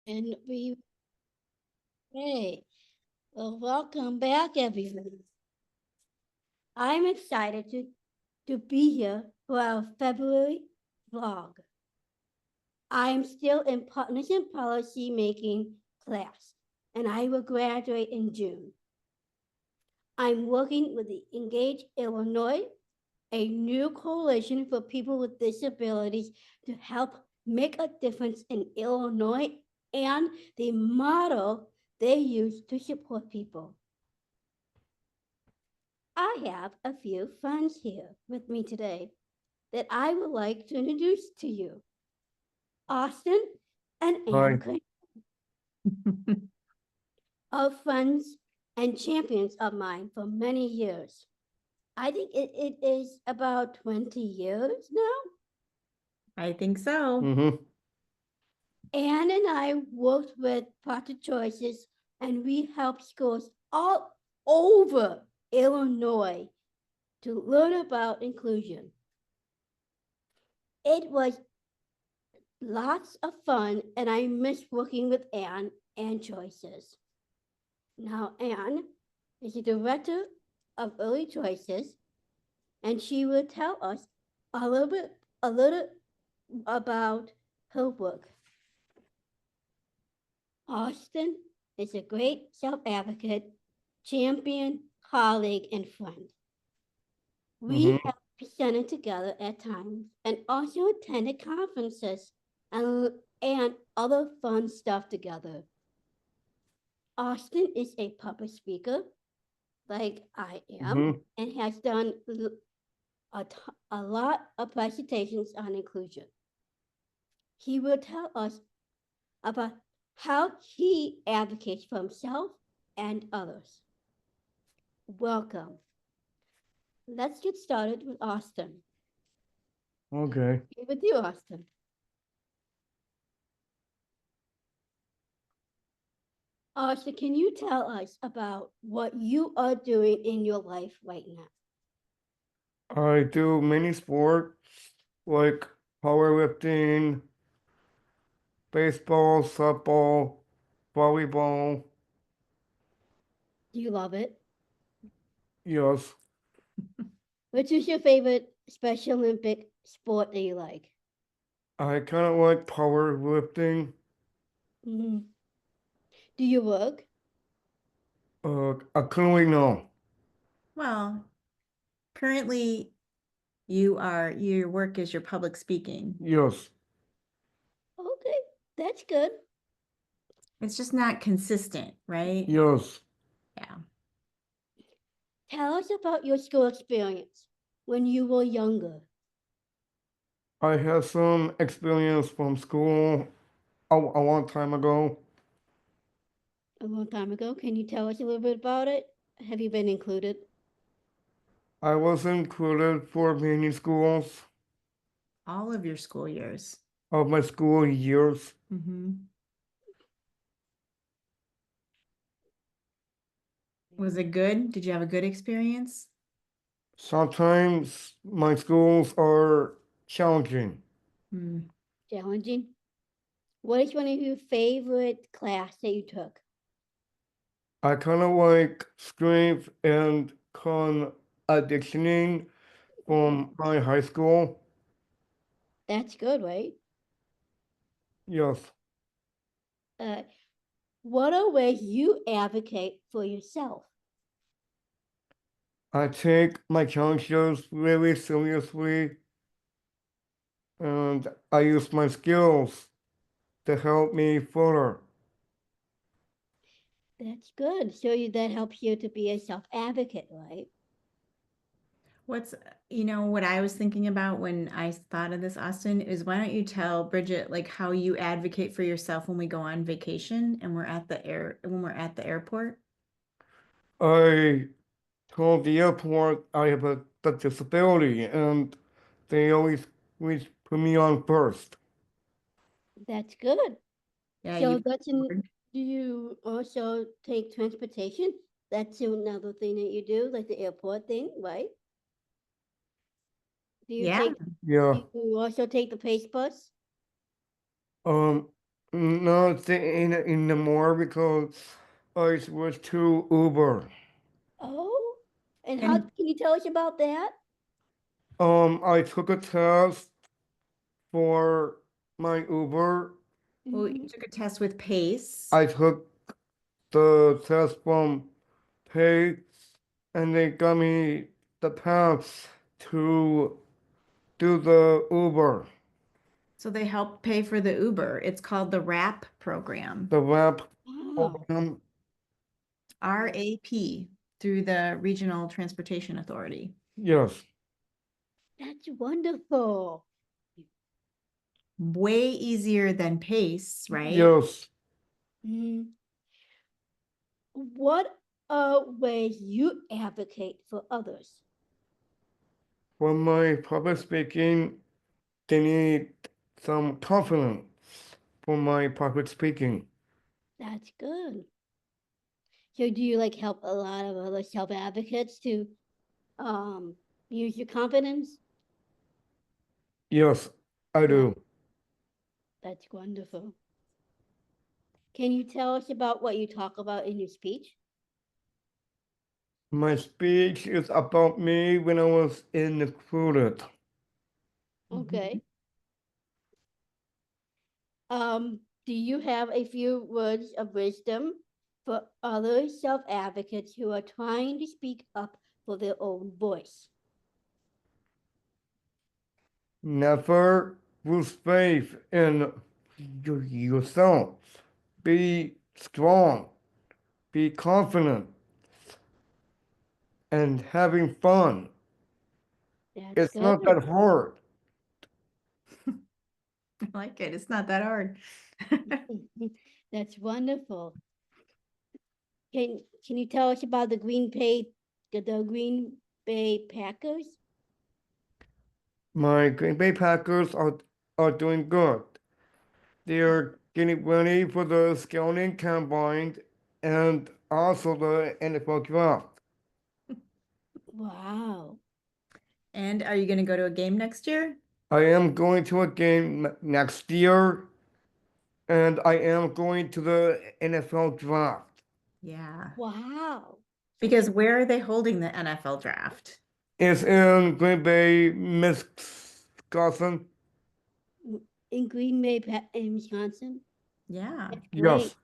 And hey, well, welcome back, everyone. I'm excited to be here for our February vlog. I'm still in partnership policy making class, and I will graduate in June. I'm working with the Engage Illinois, a new coalition for people with disabilities to help make a difference in Illinois and the model they use to support people. I have a few friends here with me today that I would like to introduce to you. Austin and Hi. Anne are friends and champions of mine for many years. I think it is about 20 years now. I think so. Mm-hmm. Anne and I worked with Proctor Choices, and we helped schools all over Illinois to learn about inclusion. It was lots of fun, and I miss working with Anne and Choices. Now, Anne is the director of Early Choices, and she will tell us a little about her work. Austin is a great self-advocate, champion, colleague, and friend. We have presented together at times and also attended conferences and other fun stuff together. Austin is a public speaker, like I am, and has done a lot of presentations on inclusion. He will tell us about how he advocates for himself and others. Welcome. Let's get started with Austin. Okay. With you, Austin. Austin, can you tell us about what you are doing in your life right now? I do many sports like powerlifting, baseball, softball, volleyball. Do you love it? Yes. Which is your favorite Special Olympic sport that you like? I kind of like powerlifting. Mm-hmm. Do you work? I currently no. Well, currently your work is your public speaking. Yes. Okay, that's good. It's just not consistent, right? Yes. Yeah. Tell us about your school experience when you were younger. I had some experience from school a long time ago. A long time ago. Can you tell us a little bit about it? Have you been included? I was included for many schools All of your school years. of my school years. Was it good? Did you have a good experience? Sometimes my schools are challenging. Challenging. What is one of your favorite class that you took? I kind of like strength and conditioning from my high school. That's good, right? Yes, Uh, what are ways you advocate for yourself? I take my challenges really seriously and I use my skills to help me further. That's good. So that helps you to be a self-advocate, right? What's, what I was thinking about when I thought of this, Austin, is why don't you tell Bridget like how you advocate for yourself when we go on vacation and when we're at the airport? I told the airport I have a disability and they always put me on first. That's good. Yeah, So you do you also take transportation? That's another thing that you do, like the airport thing, right? Do you Yeah. take, Yeah. do you also take the Pace bus? Um, not in the more because I switched to Uber. Oh, and how And can you tell us about that? I took a test for my Uber. well, you Mhm. took a test with PACE. I took the test from Pace, and they got me the pass to do the Uber, So they help pay for the Uber. It's called the RAP program, the RAP Wow, program. RAP, through the Regional Transportation Authority. Yes, that's wonderful. Way easier than PACE, right? yes. Mhm. What are ways you advocate for others? For my public speaking, they need some confidence for my public speaking. That's good. So do you like help a lot of other self-advocates to um use your confidence? Yes, I Yeah. do. That's wonderful. Can you tell us about what you talk about in your speech? My speech is about me when I was included. Okay. Do you have a few words of wisdom for other self-advocates who are trying to speak up for their own voice? Never lose faith in yourself. Be strong, be confident, and having fun. That's It's good. not that hard. I like it. It's not that hard. That's wonderful. Can you tell us about the Green Bay Packers? My Green Bay Packers are doing good. They're getting ready for the scouting combine and also the NFL draft. Wow. And are you going to go to a game next year? I am going to a game next year, and I am going to the NFL draft. Yeah. Wow. Because where are they holding the NFL draft? It's in Green Bay, Wisconsin. In Green Bay, in Wisconsin? Yeah. That's Yes, great.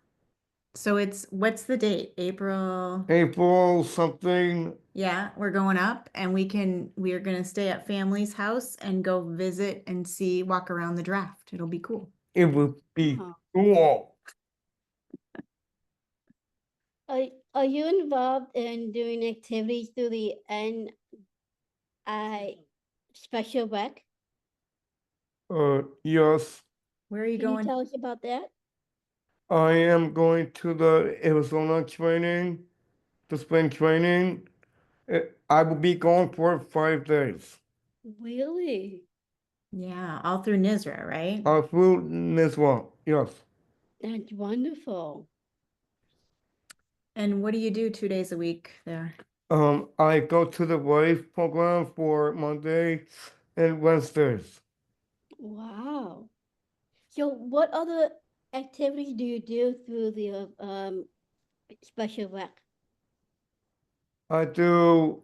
So what's the date? April. April something. Yeah, we're going up and we are going to stay at family's house and go visit and see, walk around the draft. It'll be cool. It would be Wow. cool. Are you involved in doing activities through the NI Special Rec? Yes, Where are you Can you going? tell us about that? I am going to the Arizona training, the spring training. I will be gone for 5 days. Really? Yeah, all through Nizra, right? Through Nizwa, yes. That's wonderful. And what do you do 2 days a week there? I go to the WAVE program for Monday and Wednesdays. Wow. So what other activities do you do through the Special Rec? I do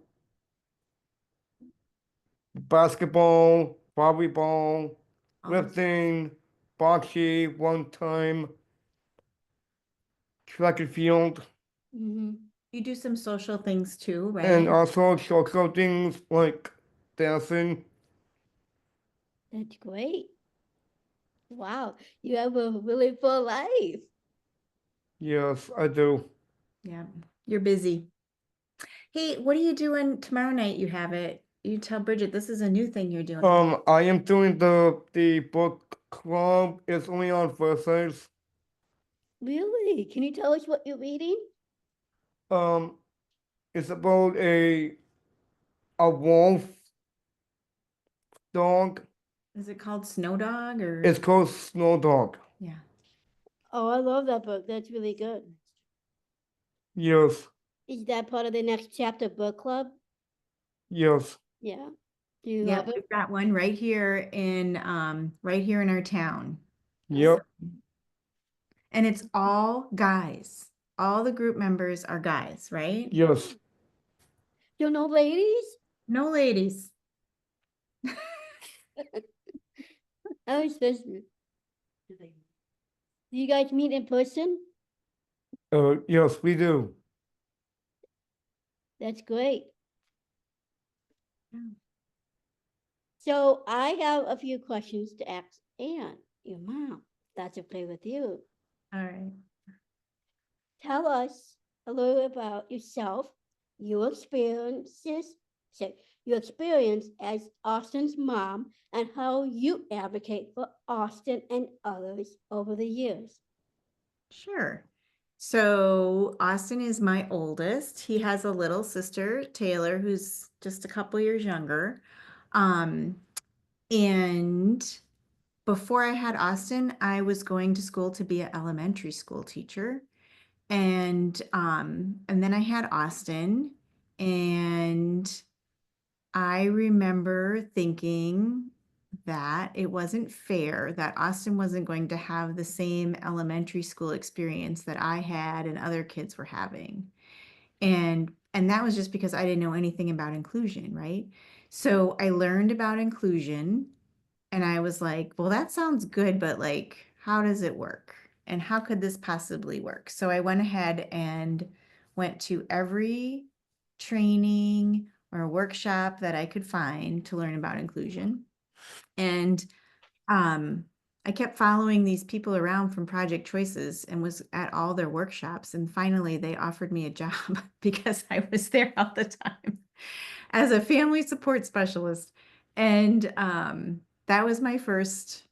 basketball, volleyball, Awesome. lifting, bocce, one time, track and field, Mm-hmm. You do some social things too, and right? also social things like dancing. That's great. Wow, you have a really full life. Yes, I do. Yeah, you're busy. Hey, what are you doing tomorrow night? You have it. You tell Bridget this is a new thing you're doing. I am doing the book club. It's only on Thursdays. Really? Can you tell us what you're reading? Um, it's about a wolf dog. Is it called Snow Dog or? It's called Snow Dog. Yeah. Oh, I love that book. That's really good. Yes, Is that part of the next chapter book club? yes. Yeah. Do you Yeah, love it? we've got one right here in our town. Yep. And it's all guys. All the group members are guys, right? Yes. You know, ladies? No ladies. I was supposed to. Do you guys meet in person? Yes, we do. That's great. Yeah. So I have a few questions to ask Anne, your mom. If that's okay with you. All right. Tell us a little about yourself, your experiences, your experience as Austin's mom, and how you advocate for Austin and others over the years. Sure. So Austin is my oldest. He has a little sister, Taylor, who's just a couple years younger. And before I had Austin, I was going to school to be an elementary school teacher. And then I had Austin, and I remember thinking that it wasn't fair that Austin wasn't going to have the same elementary school experience that I had and other kids were having. And that was just because I didn't know anything about inclusion, right? So I learned about inclusion and I was like, well, that sounds good, but like, how does it work? And how could this possibly work? So I went ahead and went to every training or workshop that I could find to learn about inclusion. And I kept following these people around from Project Choices and was at all their workshops. And finally, they offered me a job because I was there all the time as a family support specialist. And that was my first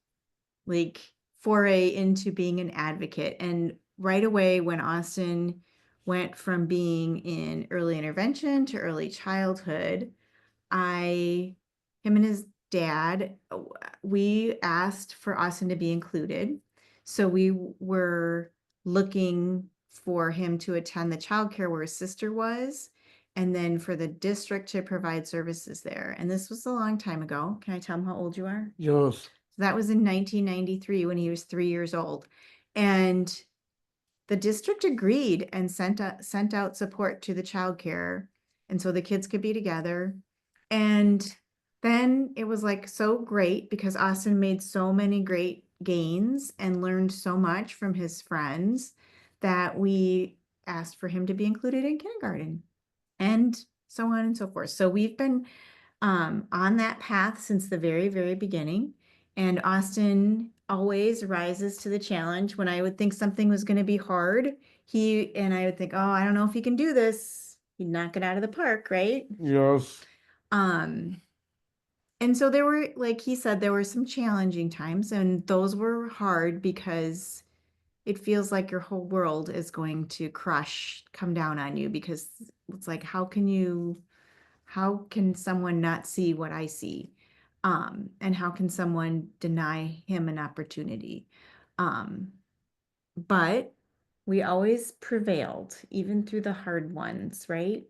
like foray into being an advocate. And right away, when Austin went from being in early intervention to early childhood, him and his dad, we asked for Austin to be included. So we were looking for him to attend the childcare where his sister was, and then for the district to provide services there. And this was a long time ago. Can I tell him how old you are? Yes. So that was in 1993 when he was 3 years old. And the district agreed and sent out support to the childcare. And so the kids could be together. And then it was like so great because Austin made so many great gains and learned so much from his friends that we asked for him to be included in kindergarten and so on and so forth. So we've been on that path since the very, very beginning. And Austin always rises to the challenge. When I would think something was going to be hard, I would think, oh, I don't know if he can do this. He'd knock it out of the park, right? Yes. And so there were, like he said, there were some challenging times, and those were hard because it feels like your whole world is going to come down on you, because it's like, how can someone not see what I see? And how can someone deny him an opportunity? But we always prevailed, even through the hard ones, right?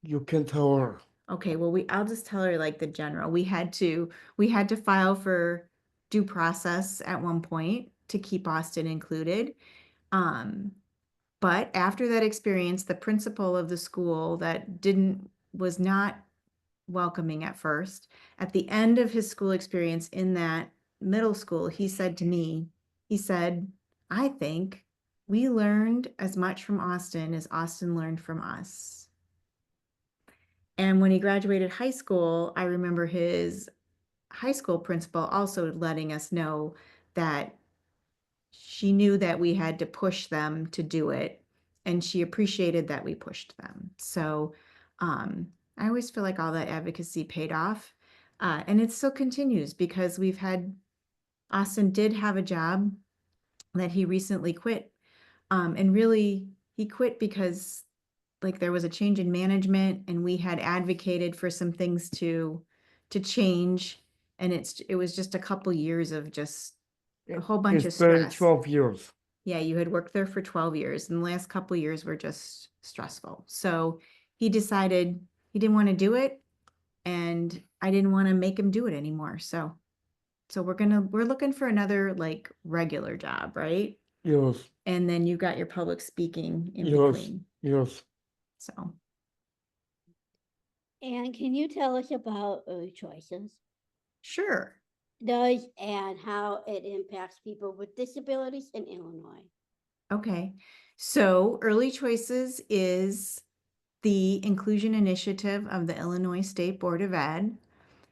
You can tell her. Okay, well, I'll just tell her like the general. We had to file for due process at one point to keep Austin included. But after that experience, the principal of the school that was not welcoming at first, at the end of his school experience in that middle school, he said to me, I think we learned as much from Austin as Austin learned from us. And when he graduated high school, I remember his high school principal also letting us know that she knew that we had to push them to do it, and she appreciated that we pushed them. So I always feel like all that advocacy paid off. And it still continues because Austin did have a job that he recently quit. And really, he quit because like there was a change in management and we had advocated for some things to change. And it was just a couple years of just a whole bunch of It's been stress. 12 years. Yeah, you had worked there for 12 years, and the last couple years were just stressful. So he decided he didn't want to do it, and I didn't want to make him do it anymore. So we're looking for another like regular job, right? Yes. And then you got your public speaking in Yes, between. yes. So, And can you tell us about early choices? sure. Does and how it impacts people with disabilities in Illinois? Okay. So Early Choices is the inclusion initiative of the Illinois State Board of Ed.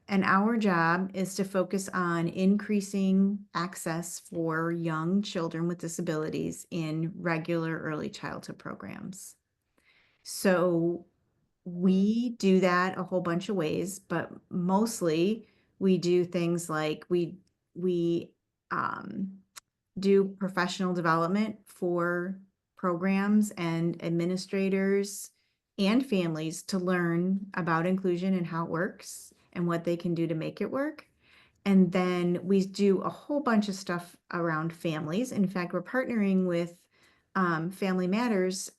And our job is to focus on increasing access for young children with disabilities in regular early childhood programs. So we do that a whole bunch of ways, but mostly we do things like we do professional development for programs and administrators and families to learn about inclusion and how it works and what they can do to make it work. And then we do a whole bunch of stuff around families. In fact, we're partnering with Family Matters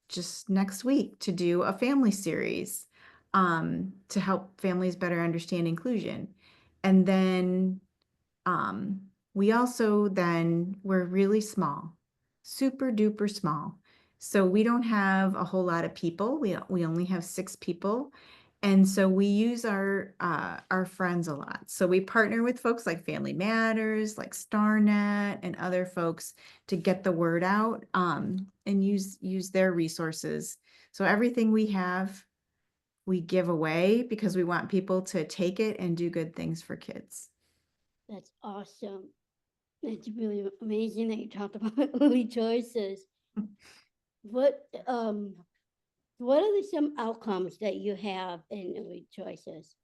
just next week to do a family series to help families better understand inclusion. And then um, we also then, we're really small, super duper small. So we don't have a whole lot of people. We only have 6 people. And so we use our friends a lot. So we partner with folks like Family Matters, like StarNet and other folks to get the word out and use their resources. So everything we have, we give away because we want people to take it and do good things for kids. That's awesome. It's really amazing that you talked about early choices. What what are some outcomes that you have in early choices?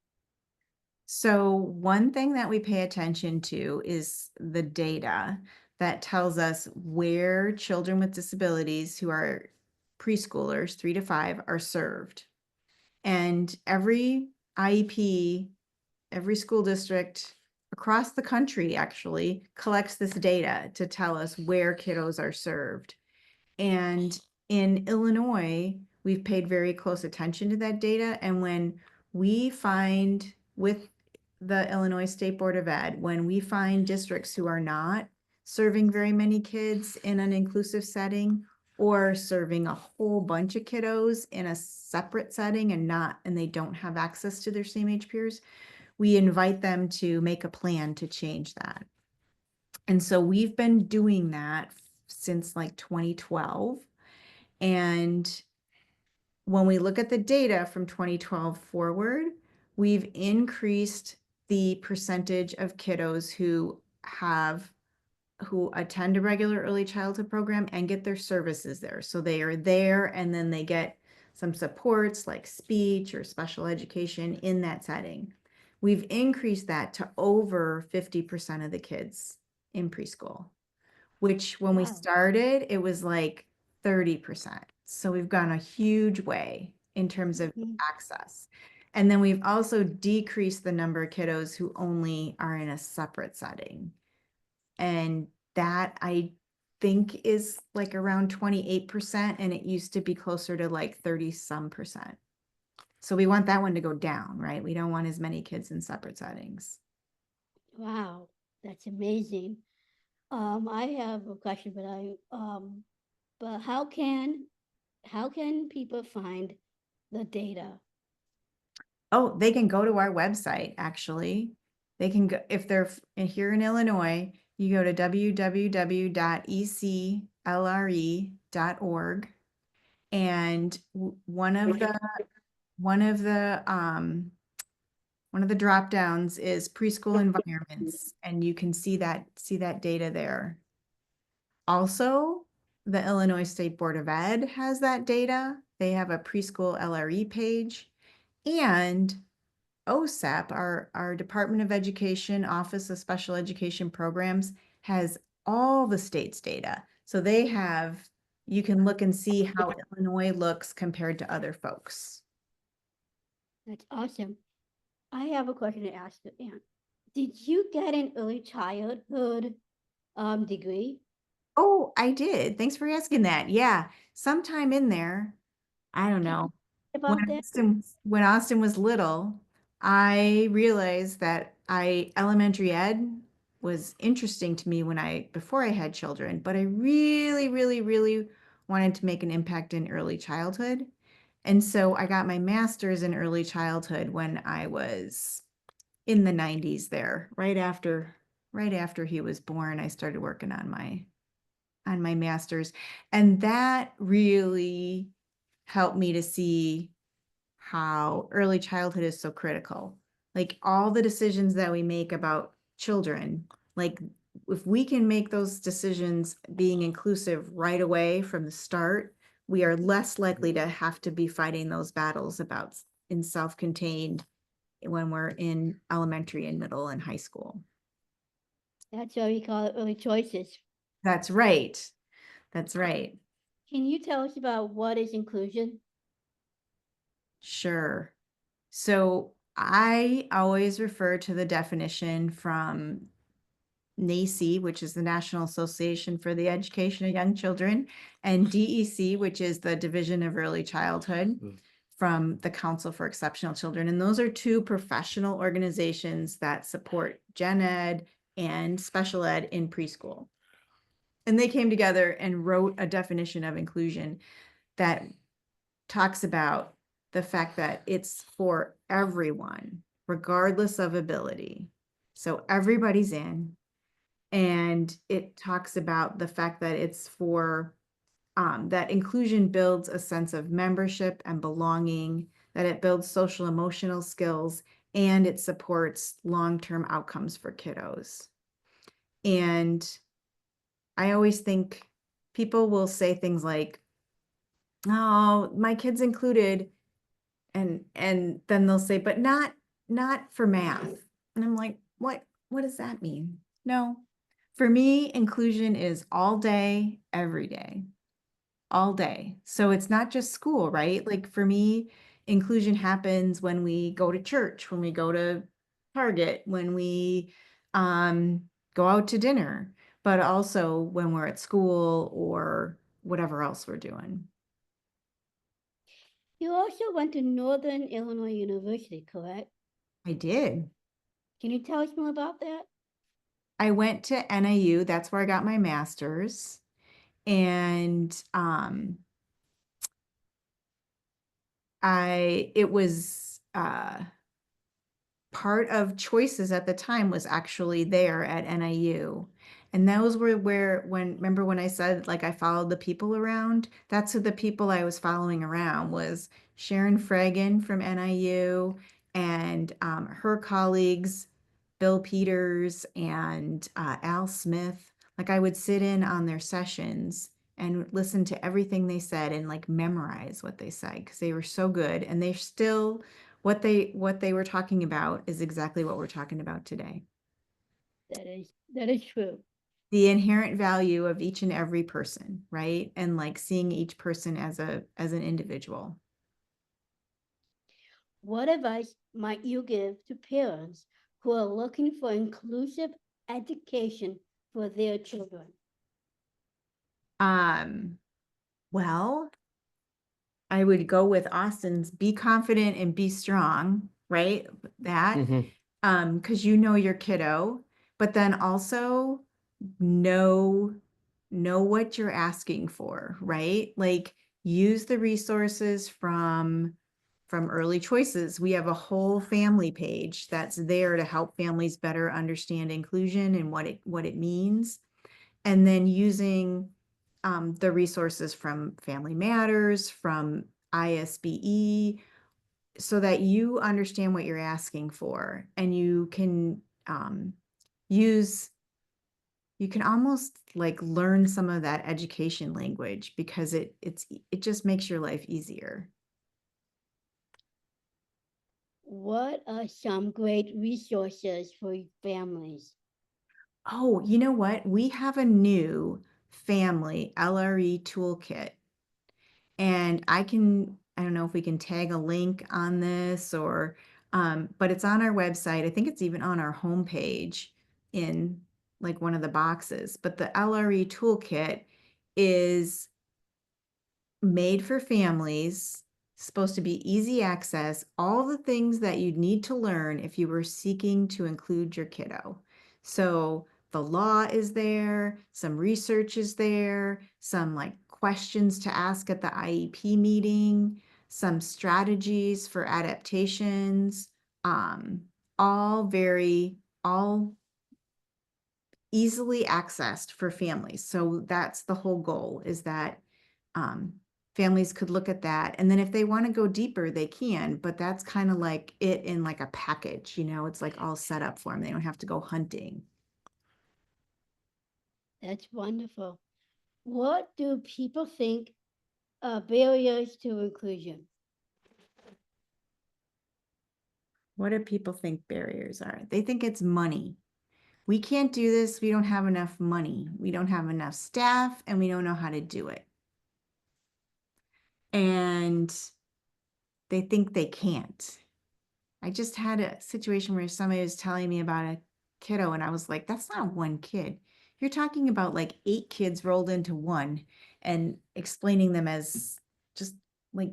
So one thing that we pay attention to is the data that tells us where children with disabilities who are preschoolers, 3 to 5, are served. And every IEP, every school district across the country actually collects this data to tell us where kiddos are served. And in Illinois, we've paid very close attention to that data. And when we find with the Illinois State Board of Ed, when we find districts who are not serving very many kids in an inclusive setting or serving a whole bunch of kiddos in a separate setting and they don't have access to their same age peers, we invite them to make a plan to change that. And so we've been doing that since like 2012. And when we look at the data from 2012 forward, we've increased the percentage of kiddos who attend a regular early childhood program and get their services there. So they are there and then they get some supports like speech or special education in that setting. We've increased that to over 50% of the kids in preschool, which when we Wow. started, it was like 30%. So we've gone a huge way in terms of Mhm. access. And then we've also decreased the number of kiddos who only are in a separate setting. And that I think is like around 28%, and it used to be closer to like 30-some%. So we want that one to go down, right? We don't want as many kids in separate settings. Wow, that's amazing. I have a question, but how can people find the data? Oh, they can go to our website, actually. They can go, if they're here in Illinois, you go to www.eclre.org. And one of the drop downs is preschool environments, and you can see that data there. Also, the Illinois State Board of Ed has that data. They have a preschool LRE page, and OSEP, our Department of Education Office of Special Education Programs, has all the state's data. So you can look and see how Illinois looks compared to other folks. That's awesome. I have a question to ask you, Anne. Did you get an early childhood degree? Oh, I did. Thanks for asking that. Yeah, sometime in there, I don't know. About that? When Austin was little, I realized that elementary ed was interesting to me before I had children, but I really, really, really wanted to make an impact in early childhood. And so I got my master's in early childhood when I was in the 90s there, right after he was born. I started working on my master's, and that really helped me to see how early childhood is so critical. Like all the decisions that we make about children, like if we can make those decisions being inclusive right away from the start, we are less likely to have to be fighting those battles about in self-contained when we're in elementary and middle and high school. That's why we call it early choices. That's right. That's right. Can you tell us about what is inclusion? Sure. So I always refer to the definition from NAEYC, which is the National Association for the Education of Young Children, and DEC, which is the Division of Early Childhood from the Council for Exceptional Children. And those are two professional organizations that support gen ed and special ed in preschool. And they came together and wrote a definition of inclusion that talks about the fact that it's for everyone, regardless of ability. So everybody's in. And it talks about the fact that it's for that inclusion builds a sense of membership and belonging, that it builds social emotional skills, and it supports long-term outcomes for kiddos. And I always think people will say things like, oh, my kid's included, and then they'll say, but not for math. And I'm like, what does that mean? No. For me, inclusion is all day, every day, all day. So it's not just school, right? Like for me, inclusion happens when we go to church, when we go to Target, when we go out to dinner, but also when we're at school or whatever else we're doing. You also went to Northern Illinois University, correct? I did. Can you tell us more about that? I went to NIU. That's where I got my master's. And it was part of choices at the time was actually there at NIU. And those were remember when I said, like, I followed the people around? That's who the people I was following around was Sharon Fragan from NIU and her colleagues, Bill Peters and Al Smith. Like I would sit in on their sessions and listen to everything they said and like memorize what they said because they were so good. And they still, what they were talking about is exactly what we're talking about today. That is true. The inherent value of each and every person, right? And like seeing each person as an individual. What advice might you give to parents who are looking for inclusive education for their children? Well, I would go with Austin's be confident and be strong, right? That, because you know your kiddo, but then also know what you're asking for, right? Like use the resources from Early Choices. We have a whole family page that's there to help families better understand inclusion and what it means. And then using the resources from Family Matters, from ISBE, so that you understand what you're asking for and you can you can almost like learn some of that education language because it just makes your life easier. What are some great resources for families? Oh, you know what? We have a new family LRE toolkit. And I don't know if we can tag a link on this or, but it's on our website. I think it's even on our homepage in like one of the boxes. But the LRE toolkit is made for families, supposed to be easy access, all the things that you'd need to learn if you were seeking to include your kiddo. So the law is there, some research is there, some like questions to ask at the IEP meeting, some strategies for adaptations, all easily accessed for families. So that's the whole goal, is that families could look at that. And then if they want to go deeper, they can, but that's kind of like it in like a package, you know, it's like all set up for them. They don't have to go hunting. That's wonderful. What do people think are barriers to inclusion? What do people think barriers are? They think it's money. We can't do this. We don't have enough money. We don't have enough staff, and we don't know how to do it. And they think they can't. I just had a situation where somebody was telling me about a kiddo, and I was like, that's not one kid. You're talking about like 8 kids rolled into one, and explaining them as just like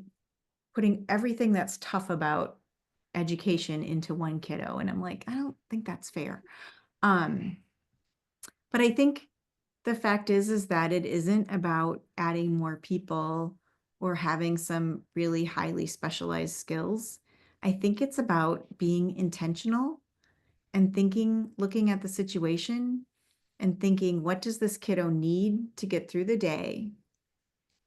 putting everything that's tough about education into one kiddo. And I'm like, I don't think that's fair. But I think the fact is that it isn't about adding more people or having some really highly specialized skills. I think it's about being intentional and looking at the situation and thinking, what does this kiddo need to get through the day?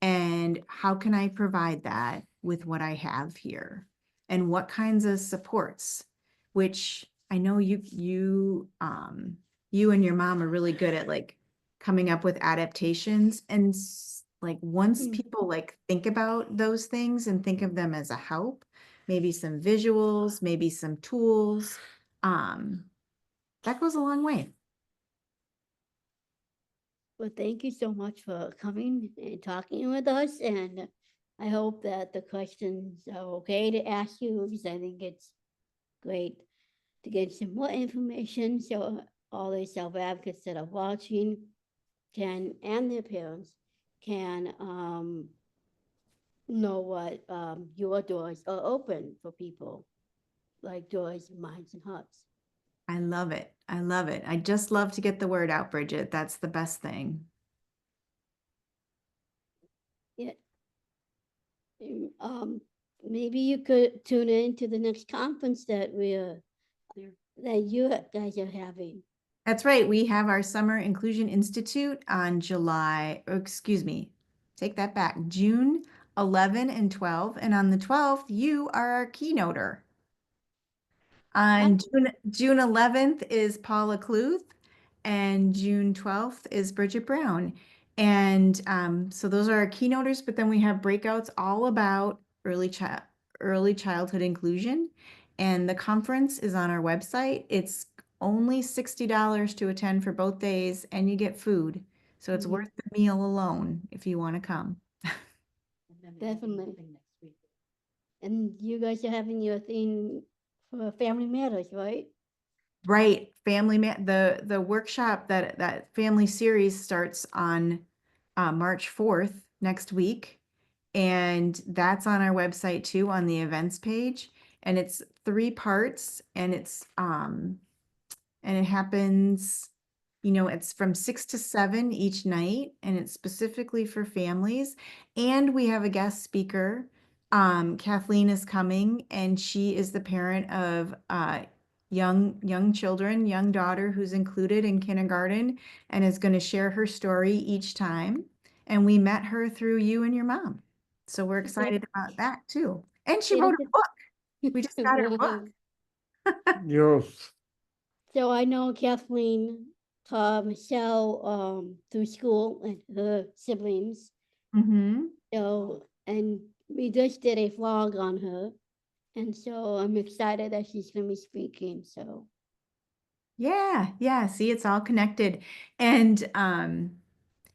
And how can I provide that with what I have here? And what kinds of supports, which I know you and your mom are really good at, like coming up with adaptations. And like once people like think about those things and think of them as a help, maybe some visuals, maybe some tools, that goes a long way. Well, thank you so much for coming and talking with us, and I hope that the questions are okay to ask you, because I think it's great to get some more information so all the self-advocates that are watching can, and their parents can know what your doors are open for people, like Doors, Minds, and Hearts. I love it. I love it. I just love to get the word out, Bridget. That's the best thing. Yeah. Maybe you could tune in to the next conference that you guys are having. That's right. We have our Summer Inclusion Institute on take that back, June 11 and 12. And on the 12th, you are our keynoter. On June 11th is Paula Kluth, and June 12th is Bridget Brown. And so those are our keynoters, but then we have breakouts all about early childhood inclusion. And the conference is on our website. It's only $60 to attend for both days, and you get food. So it's worth the meal alone if you want to come. Definitely. And you guys are having your thing for Family Matters, right? Right. The workshop, that family series starts on March 4th next week. And that's on our website too, on the events page. And it's 3 parts, and it happens, it's from 6 to 7 each night, and it's specifically for families. And we have a guest speaker. Kathleen is coming, and she is the parent of young children, young daughter who's included in kindergarten, and is going to share her story each time. And we met her through you and your mom. So we're excited about that too. And she wrote a book. We just got her book. Yes. So I know Kathleen taught Michelle through school and her siblings. Mm-hmm. So, and we just did a vlog on her. And so I'm excited that she's going to be speaking. So, Yeah. See, it's all connected. And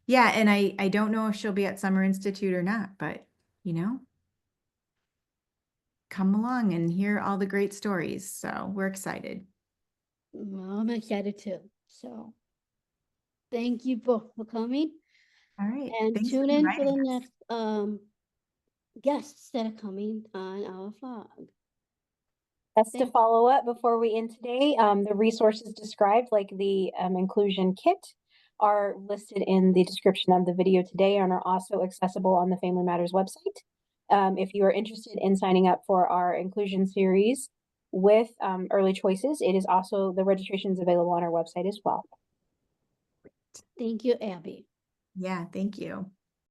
yeah, and I don't know if she'll be at Summer Institute or not, but come along and hear all the great stories. So we're excited. well, I'm excited too. So, thank you both for coming. All right. And Thanks tune for in for the inviting us. next guests that are coming on our vlog. Just to Thank- follow up before we end today, the resources described, like the inclusion kit, are listed in the description of the video today and are also accessible on the Family Matters website. If you are interested in signing up for our inclusion series with Early Choices, it is also, the registration is available on our website as well. Thank you, Abby. Yeah, thank you.